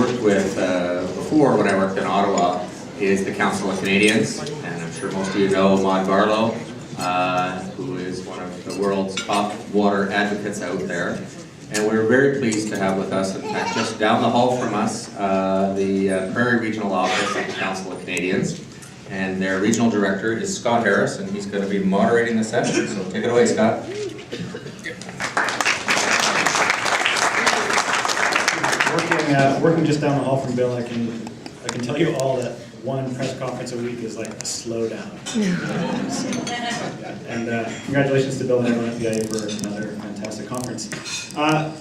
worked with before when I worked in Ottawa is the Council of Canadians, and I'm sure most of you know Maud Barlow, who is one of the world's top water advocates out there. And we're very pleased to have with us, in fact, just down the hall from us, the Prairie Regional Office of the Council of Canadians. And their regional director is Scott Harris, and he's going to be moderating the session. So take it away, Scott. Working just down the hall from Bill, I can tell you all that one press conference a week is like a slowdown. And congratulations to Bill and everyone at BIA for another fantastic conference.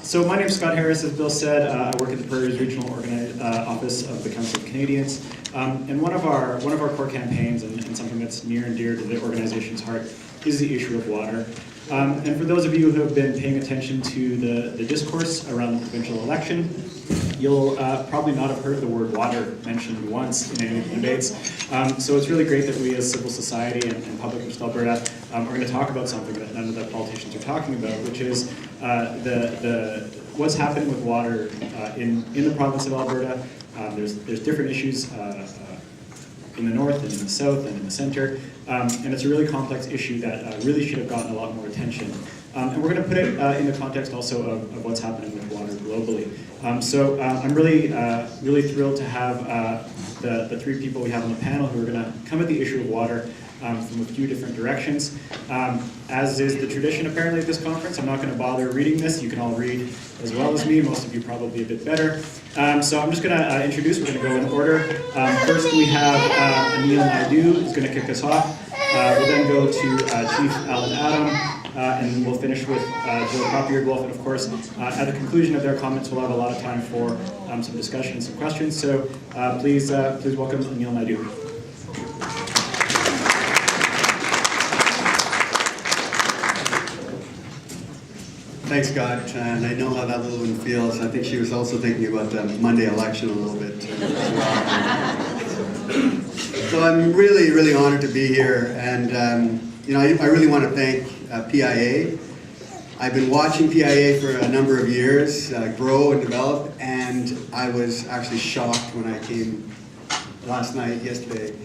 So my name is Scott Harris, as Bill said. I work at the Prairies Regional Office of the Council of Canadians. And one of our core campaigns, and something that's near and dear to the organization's heart, is the issue of water. And for those of you who have been paying attention to the discourse around the provincial election, you'll probably not have heard the word water mentioned once in any of the debates. So it's really great that we as civil society and Public Interest Alberta are going to talk about something that none of the politicians are talking about, which is what's happening with water in the province of Alberta. There's different issues in the north and in the south and in the center, and it's a really complex issue that really should have gotten a lot more attention. And we're going to put it in the context also of what's happening with water globally. So I'm really thrilled to have the three people we have on the panel who are going to come at the issue of water from a few different directions. As is the tradition apparently at this conference, I'm not going to bother reading this. You can all read as well as me, most of you probably a bit better. So I'm just going to introduce, we're going to go in order. First we have Anil Naidoo, who's going to kick us off. We'll then go to Chief Allen Adam, and we'll finish with Jill Coppiard-Wolf, and of course, at the conclusion of their comments, we'll have a lot of time for some discussion and some questions. So please welcome Anil Naidoo. Thanks, Scott, and I know how that little one feels. I think she was also thinking about the Monday election a little bit as well. So I'm really, really honored to be here, and I really want to thank PIA. I've been watching PIA for a number of years grow and develop, and I was actually shocked when I came yesterday,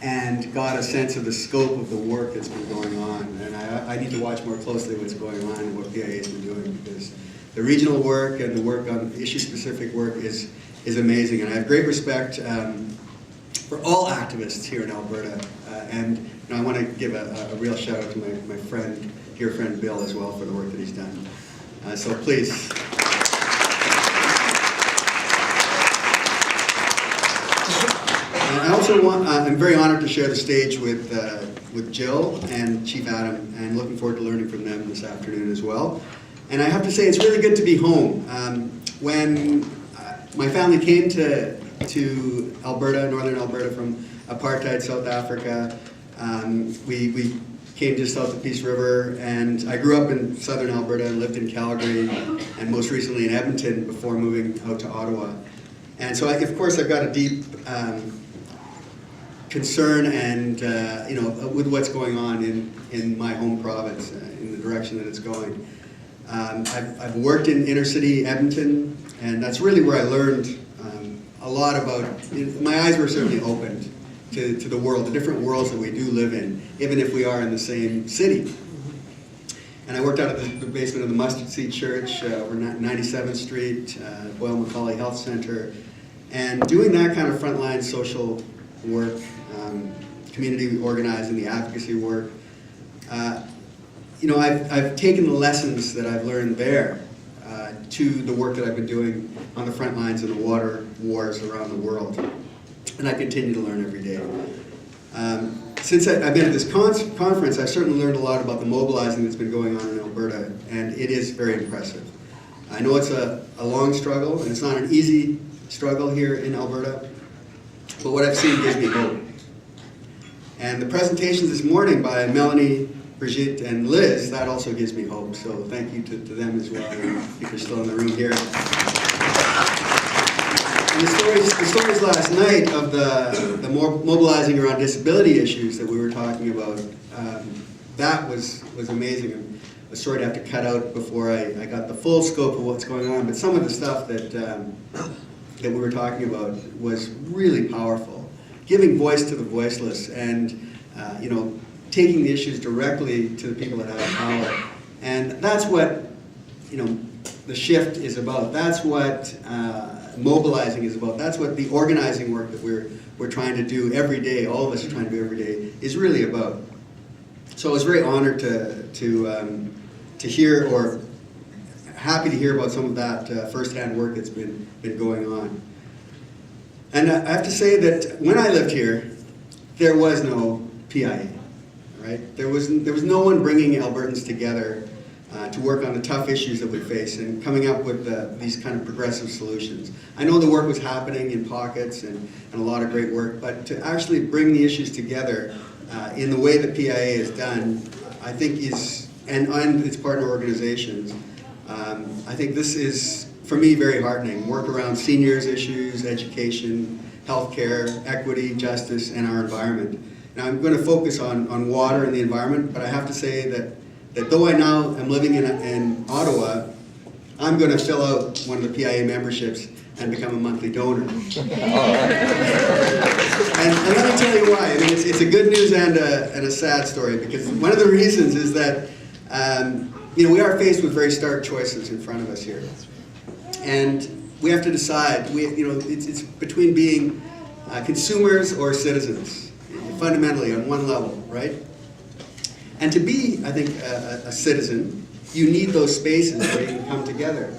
and got a sense of the scope of the work that's been going on. And I need to watch more closely what's going on and what PIA has been doing, because the regional work and the work on issue-specific work is amazing. And I have great respect for all activists here in Alberta. And I want to give a real shout out to my dear friend Bill as well for the work that he's done. So please. I'm very honored to share the stage with Jill and Chief Adam, and looking forward to learning from them this afternoon as well. And I have to say, it's really good to be home. When my family came to Alberta, northern Alberta, from apartheid South Africa, we came just south of Peace River, and I grew up in southern Alberta and lived in Calgary, and most recently in Edmonton before moving out to Ottawa. And so, of course, I've got a deep concern and with what's going on in my home province, in the direction that it's going. I've worked in inner city Edmonton, and that's really where I learned a lot about. My eyes were certainly opened to the world, the different worlds that we do live in, even if we are in the same city. And I worked out of the basement of the Mustard Seed Church over 97th Street, Boyle Macaulay Health Center, and doing that kind of frontline social work, community organizing, the advocacy work. I've taken the lessons that I've learned there to the work that I've been doing on the front lines of the water wars around the world. And I continue to learn every day. Since I've been at this conference, I've certainly learned a lot about the mobilizing that's been going on in Alberta, and it is very impressive. I know it's a long struggle, and it's not an easy struggle here in Alberta, but what I've seen gives me hope. And the presentations this morning by Melanie, Brigitte, and Liz, that also gives me hope. So thank you to them as well, if you're still in the room here. And the stories last night of the mobilizing around disability issues that we were talking about, that was amazing. A story I have to cut out before I got the full scope of what's going on, but some of the stuff that that we were talking about was really powerful. Giving voice to the voiceless and, taking the issues directly to the people that have power. And that's what, the shift is about. That's what mobilizing is about. That's what the organizing work that we're trying to do every day, all of us are trying to do every day, is really about. So I was very honored to hear, or happy to hear about some of that firsthand work that's been going on. And I have to say that when I lived here, there was no PIA, right? There was no one bringing Albertans together to work on the tough issues that we face and coming up with these kind of progressive solutions. I know the work was happening in pockets and a lot of great work, but to actually bring the issues together in the way that PIA is done, I think and its partner organizations, I think this is, for me, very heartening. Work around seniors issues, education, healthcare, equity, justice, and our environment. Now I'm going to focus on water and the environment, but I have to say that though I now am living in Ottawa, I'm going to fill out one of the PIA memberships and become a monthly donor. And let me tell you why. I mean, it's a good news and a sad story, because one of the reasons is that we are faced with very stark choices in front of us here, and we have to decide. It's between being consumers or citizens, fundamentally on one level, right? And to be, I think, a citizen, you need those spaces where you can come together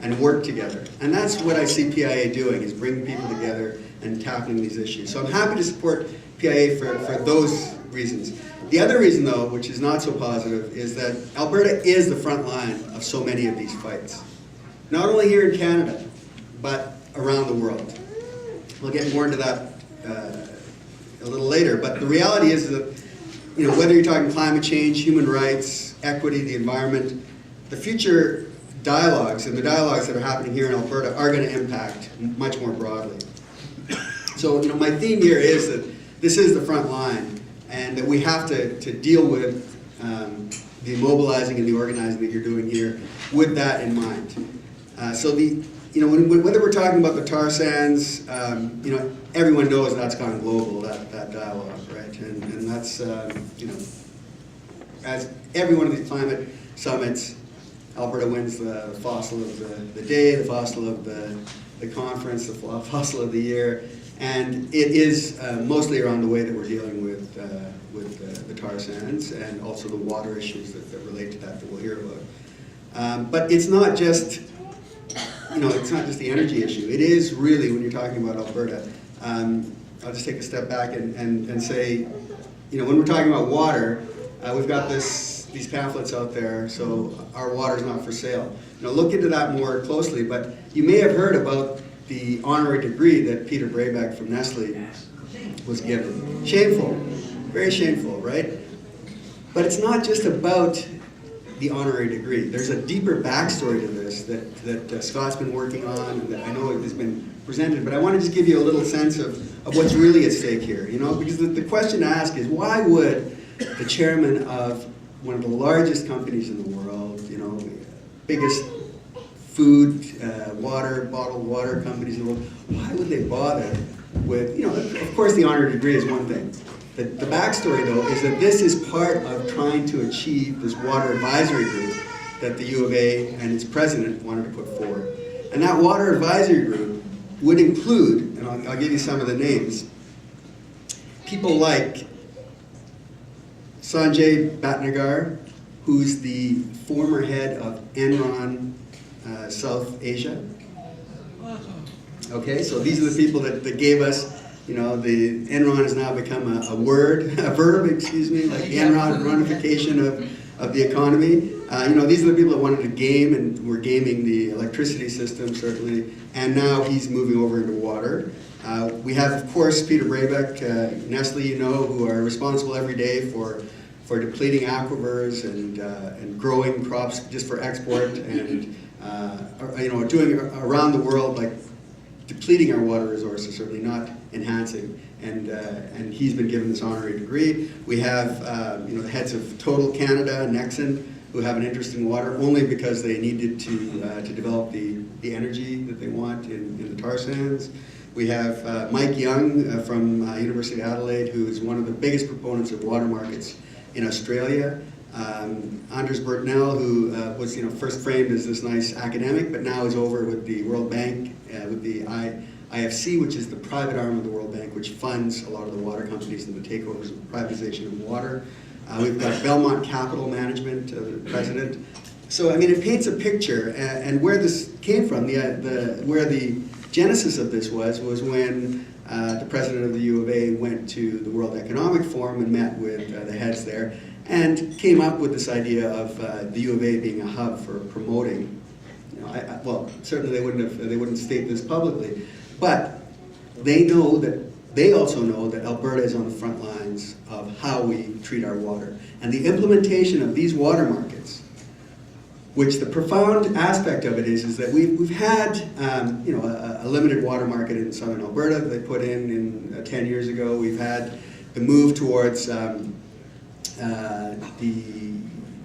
and work together. And that's what I see PIA doing, is bringing people together and tackling these issues. So I'm happy to support PIA for those reasons. The other reason, though, which is not so positive, is that Alberta is the front line of so many of these fights. Not only here in Canada, but around the world. We'll get more into that a little later, but the reality is that whether you're talking climate change, human rights, equity, the environment, the future dialogues and the dialogues that are happening here in Alberta are going to impact much more broadly. So, my theme here is that this is the front line, and that we have to deal with the mobilizing and the organizing that you're doing here with that in mind. Whether we're talking about the tar sands, everyone knows that's gone global, that dialogue, right? And that's, as every one of these climate summits, Alberta wins the fossil of the day, the fossil of the conference, the fossil of the year, and it is mostly around the way that we're dealing with the tar sands and also the water issues that relate to that we'll hear about. But it's not just, it's not just the energy issue. It is really, when you're talking about Alberta, I'll just take a step back and say, when we're talking about water, we've got these pamphlets out there, so our water's not for sale. Look into that more closely, but you may have heard about the honorary degree that Peter Brabeck from Nestle was given. Shameful, very shameful, right? But it's not just about the honorary degree. There's a deeper backstory to this that Scott's been working on, and that I know has been presented, but I want to just give you a little sense of what's really at stake here, because the question to ask is, why would the chairman of one of the largest companies in the world, biggest food, bottled water companies in the world, why would they bother with, of course the honorary degree is one thing. The backstory, though, is that this is part of trying to achieve this water advisory group that the U of A and its president wanted to put forward. And that water advisory group would include, and I'll give you some of the names, people like Sanjay Bhatnagar, who's the former head of Enron South Asia. Okay, so these are the people that gave us, the Enron has now become a verb, like the Enronification of the economy. These are the people that wanted to game and were gaming the electricity system, certainly, and now he's moving over into water. We have, of course, Peter Brabeck, Nestle, who are responsible every day for depleting aquifers and growing crops just for export and doing around the world, like depleting our water resources, certainly not enhancing. And he's been given this honorary degree. We have the heads of Total Canada, Nexen, who have an interest in water only because they needed to develop the energy that they want in the tar sands. We have Mike Young from University of Adelaide, who is one of the biggest proponents of water markets in Australia. Anders Bertnell, who was first framed as this nice academic, but now is over with the World Bank, with the IFC, which is the private arm of the World Bank, which funds a lot of the water companies and the takeovers and privatization of water. We've got Belmont Capital Management, the president. So, I mean, it paints a picture, and where this came from, where the genesis of this was when the president of the U of A went to the World Economic Forum and met with the heads there, and came up with this idea of the U of A being a hub for promoting. Well, certainly they wouldn't state this publicly, but they also know that Alberta is on the front lines of how we treat our water, and the implementation of these water markets. Which the profound aspect of it is that we've had a limited water market in southern Alberta that they put in 10 years ago. We've had the move towards the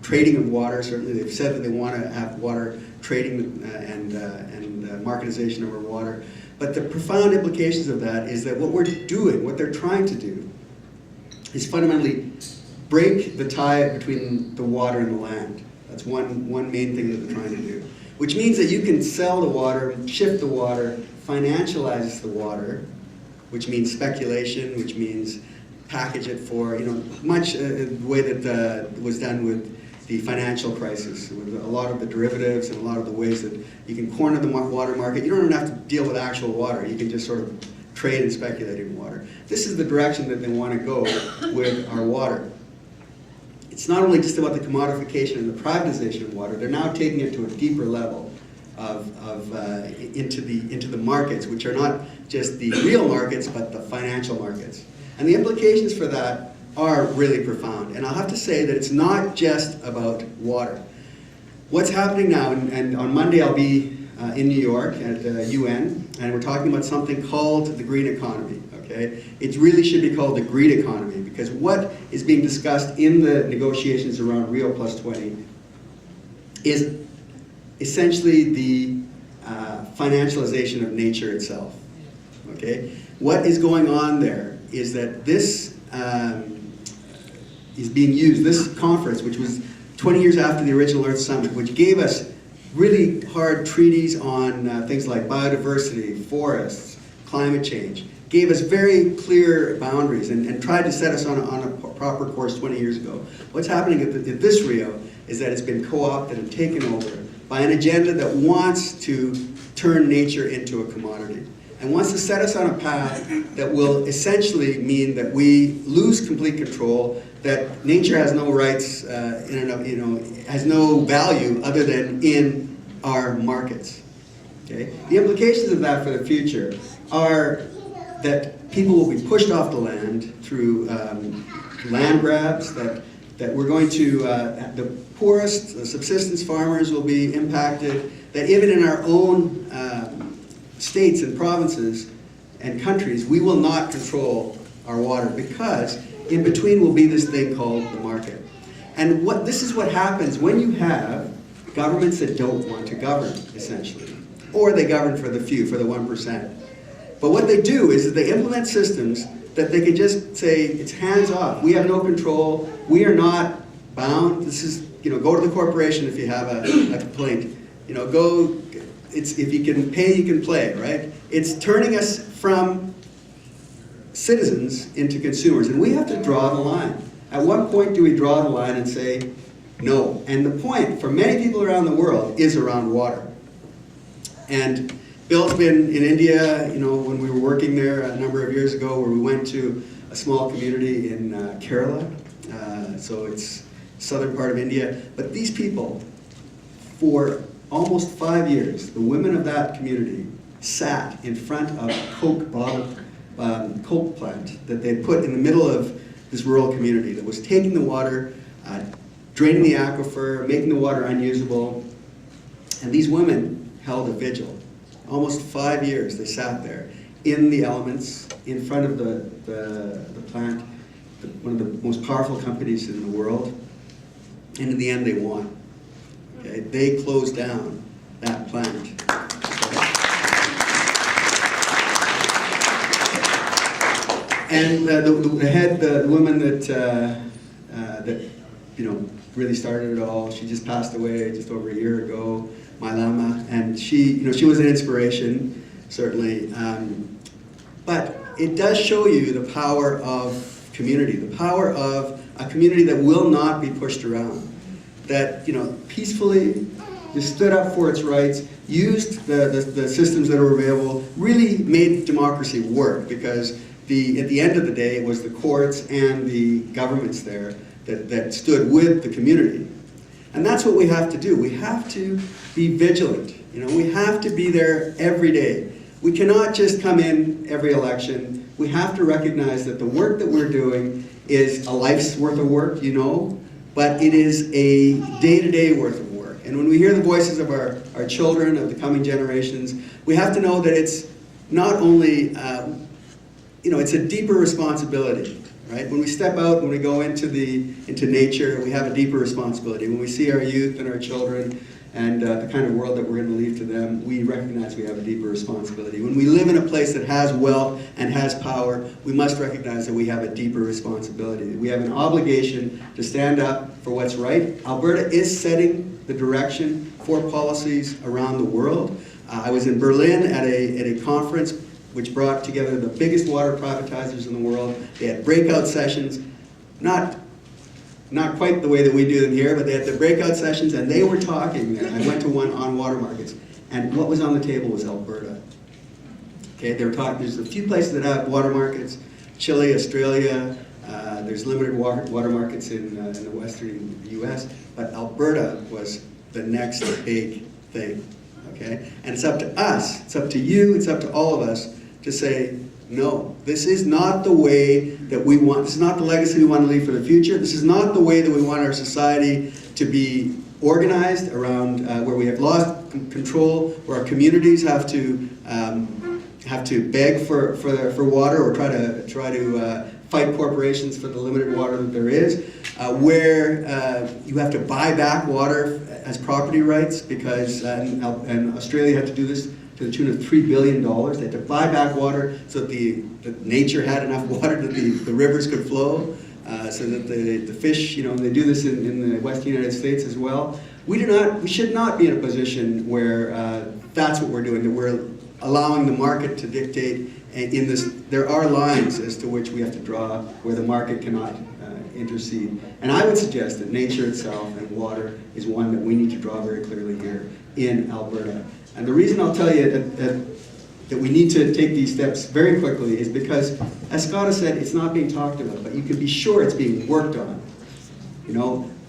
trading of water. Certainly, they've said that they want to have water trading and marketization of our water. But the profound implications of that is that what we're doing, what they're trying to do, is fundamentally break the tie between the water and the land. That's one main thing that they're trying to do. Which means that you can sell the water, shift the water, financialize the water, which means speculation, which means package it for, much the way that was done with the financial crisis, with a lot of the derivatives and a lot of the ways that you can corner the water market. You don't even have to deal with actual water. You can just sort of trade and speculate in water. This is the direction that they want to go with our water. It's not only just about the commodification and the privatization of water, they're now taking it to a deeper level into the markets, which are not just the real markets, but the financial markets. And the implications for that are really profound. And I'll have to say that it's not just about water. What's happening now, and on Monday I'll be in New York at the UN, and we're talking about something called the green economy. Okay? It really should be called the green economy, because what is being discussed in the negotiations around Rio Plus 20 is essentially the financialization of nature itself. Okay? What is going on there is that this is being used, this conference, which was 20 years after the original Earth Summit, which gave us really hard treaties on things like biodiversity, forests, climate change, gave us very clear boundaries and tried to set us on a proper course 20 years ago. What's happening at this Rio is that it's been co-opted and taken over by an agenda that wants to turn nature into a commodity and wants to set us on a path that will essentially mean that we lose complete control, that nature has no rights, has no value other than in our markets. Okay? The implications of that for the future are that people will be pushed off the land through land grabs, that we're going to, the poorest, the subsistence farmers will be impacted, that even in our own states and provinces and countries, we will not control our water, because in between will be this thing called the market. And this is what happens when you have governments that don't want to govern, essentially. Or they govern for the few, for the 1%. But what they do is that they implement systems that they can just say, it's hands off. We have no control. We are not bound. This is, go to the corporation if you have a complaint. If you can pay, you can play, right? It's turning us from citizens into consumers. And we have to draw the line. At what point do we draw the line and say, no? And the point for many people around the world is around water. And Bill's been in India, when we were working there a number of years ago, where we went to a small community in Kerala. So it's southern part of India. But these people, for almost 5 years, the women of that community sat in front of a Coke plant that they put in the middle of this rural community that was taking the water, draining the aquifer, making the water unusable. And these women held a vigil. Almost 5 years they sat there in the elements, in front of the plant, one of the most powerful companies in the world. And in the end they won. Okay? They closed down that plant. And the woman that really started it all, she just passed away just over a year ago, Mailama, and she was an inspiration, certainly. But it does show you the power of community, the power of a community that will not be pushed around, that peacefully just stood up for its rights, used the systems that were available, really made democracy work, because at the end of the day, it was the courts and the governments there that stood with the community. And that's what we have to do. We have to be vigilant. We have to be there every day. We cannot just come in every election. We have to recognize that the work that we're doing is a life's worth of work, but it is a day-to-day worth of work. And when we hear the voices of our children, of the coming generations, we have to know that it's not only, it's a deeper responsibility. Right? When we step out, when we go into nature, we have a deeper responsibility. When we see our youth and our children and the kind of world that we're going to leave to them, we recognize we have a deeper responsibility. When we live in a place that has wealth and has power, we must recognize that we have a deeper responsibility. We have an obligation to stand up for what's right. Alberta is setting the direction for policies around the world. I was in Berlin at a conference which brought together the biggest water privatizers in the world. They had breakout sessions, not quite the way that we do them here, but they had the breakout sessions, and they were talking. I went to one on water markets, and what was on the table was Alberta. Okay, they were talking. There's a few places that have water markets: Chile, Australia. There's limited water markets in the western U.S., but Alberta was the next big thing. Okay, and it's up to us. It's up to you. It's up to all of us to say, no, this is not the way that we want, this is not the legacy we want to leave for the future, this is not the way that we want our society to be organized around where we have lost control, where our communities have to beg for water or try to fight corporations for the limited water that there is, where you have to buy back water as property rights, because and Australia had to do this to the tune of $3 billion. They had to buy back water so that nature had enough water that the rivers could flow, so that the fish, and they do this in the Western United States as well. We should not be in a position where that's what we're doing, that we're allowing the market to dictate. In this, there are lines as to which we have to draw where the market cannot intercede. And I would suggest that nature itself and water is one that we need to draw very clearly here in Alberta. And the reason I'll tell you that we need to take these steps very quickly is because, as Scott has said, it's not being talked about, but you can be sure it's being worked on.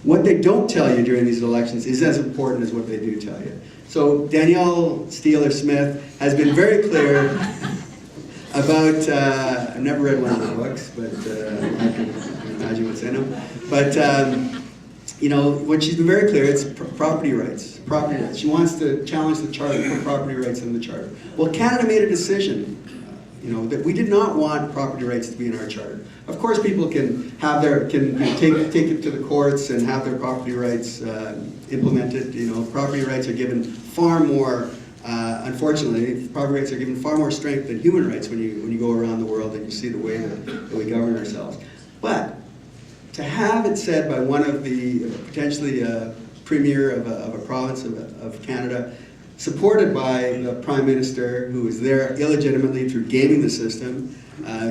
What they don't tell you during these elections is as important as what they do tell you. So Danielle Steeler-Smith has been very clear about, I've never read one of the books, but I can imagine what's in them. But, what she's been very clear, it's property rights. Property rights. She wants to challenge the charter, put property rights in the charter. Well, Canada made a decision, that we did not want property rights to be in our charter. Of course, people can have take it to the courts and have their property rights implemented. Property rights are given far more. Unfortunately, property rights are given far more strength than human rights when you go around the world and you see the way that we govern ourselves. But to have it said by one of the potentially premier of a province of Canada, supported by the Prime Minister, who was there illegitimately through gaming the system,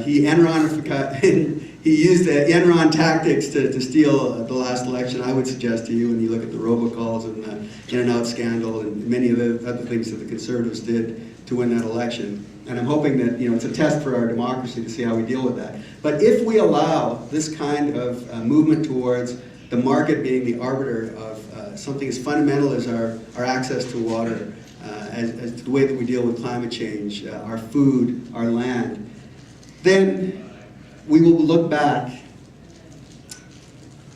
he used the Enron tactics to steal the last election. I would suggest to you, when you look at the robocalls and the In-N-Out scandal and many of the other things that the Conservatives did to win that election. And I'm hoping that it's a test for our democracy to see how we deal with that. But if we allow this kind of movement towards the market being the arbiter of something as fundamental as our access to water, as to the way that we deal with climate change, our food, our land, then we will look back.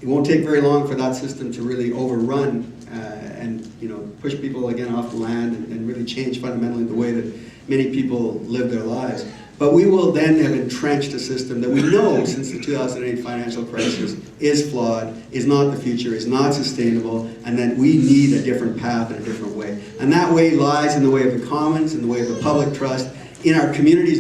It won't take very long for that system to really overrun and push people again off the land and really change fundamentally the way that many people live their lives. But we will then have entrenched a system that we know since the 2008 financial crisis is flawed, is not the future, is not sustainable, and that we need a different path and a different way. And that way lies in the way of the commons, in the way of the public trust, in our communities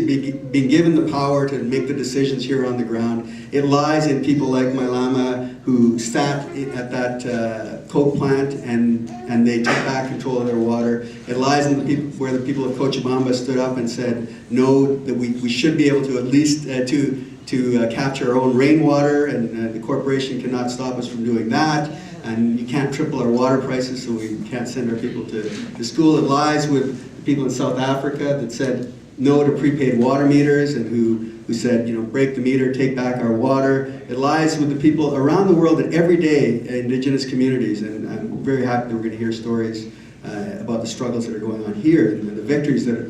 being given the power to make the decisions here on the ground. It lies in people like Mailama who sat at that coke plant and they took back control of their water. It lies in the people, where the people of Cochabamba stood up and said, no, that we should be able to at least to capture our own rainwater, and the corporation cannot stop us from doing that. And you can't triple our water prices, so we can't send our people to school. It lies with the people in South Africa that said no to prepaid water meters, and who said, you know, break the meter, take back our water. It lies with the people around the world that every day, Indigenous communities, and I'm very happy that we're going to hear stories about the struggles that are going on here, and the victories that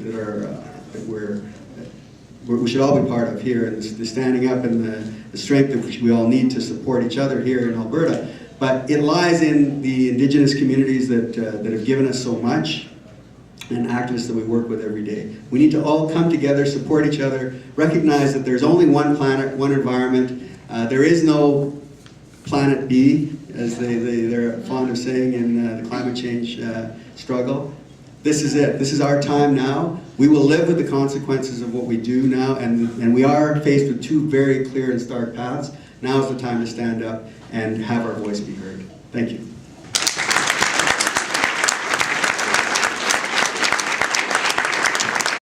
we should all be part of here, and the standing up and the strength that we all need to support each other here in Alberta. But it lies in the Indigenous communities that have given us so much, and activists that we work with every day. We need to all come together, support each other, recognize that there's only one planet, one environment. There is no planet B, as they're fond of saying in the climate change struggle. This is it. This is our time now. We will live with the consequences of what we do now, and we are faced with two very clear and stark paths. Now is the time to stand up and have our voice be heard. Thank you.